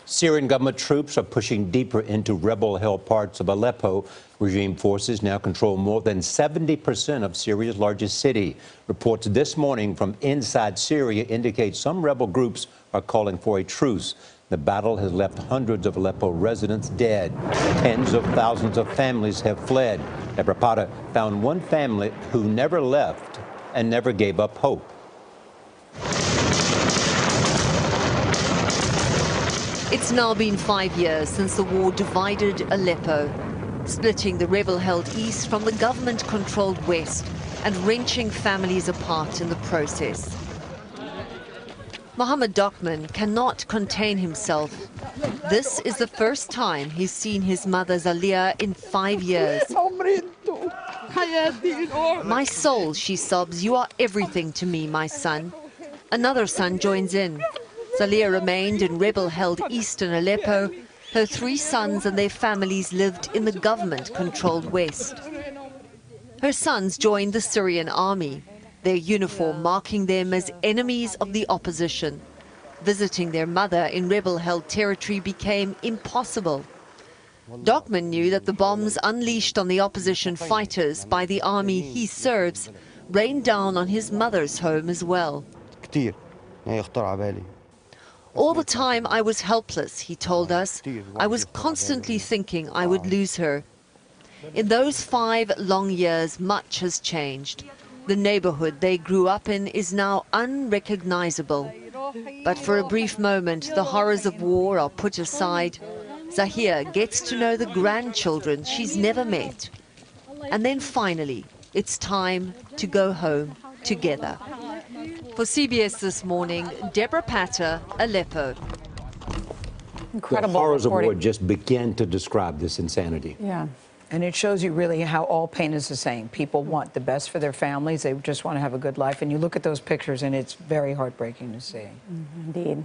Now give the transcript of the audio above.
Syrian government troops are pushing deeper into rebel-held parts of Aleppo. Regime forces now control more than 70% of Syria's largest city. Reports this morning from inside Syria indicate some rebel groups are calling for a truce. The battle has left hundreds of Aleppo residents dead. Tens of thousands of families have fled. Debora Patta found one family who never left and never gave up hope. It's now been 5 years since the war divided Aleppo, splitting the rebel-held east from the government-controlled west and wrenching families apart in the process. Mohammed Dokman cannot contain himself. This is the first time he's seen his mother Zalia in 5 years. "My soul," she sobs, "you are everything to me, my son." Another son joins in. Syria remained in rebel-held eastern Aleppo. Her 3 sons and their families lived in the government-controlled west. Her sons joined the Syrian army, their uniform marking them as enemies of the opposition. Visiting their mother in rebel-held territory became impossible. Dokman knew that the bombs unleashed on the opposition fighters by the army he serves rained down on his mother's home as well. "All the time I was helpless," he told us. "I was constantly thinking I would lose her." In those 5 long years, much has changed. The neighborhood they grew up in is now unrecognizable. But for a brief moment, the horrors of war are put aside. Zahir gets to know the grandchildren she's never met. And then finally, it's time to go home together. For CBS This Morning, Debora Patta, Aleppo. Incredible the horrors reporting. of war just begin to describe this insanity. Yeah. And it shows you really how all pain is the same. People want the best for their families. They just want to have a good life. And you look at those pictures, and it's very heartbreaking to see. Indeed.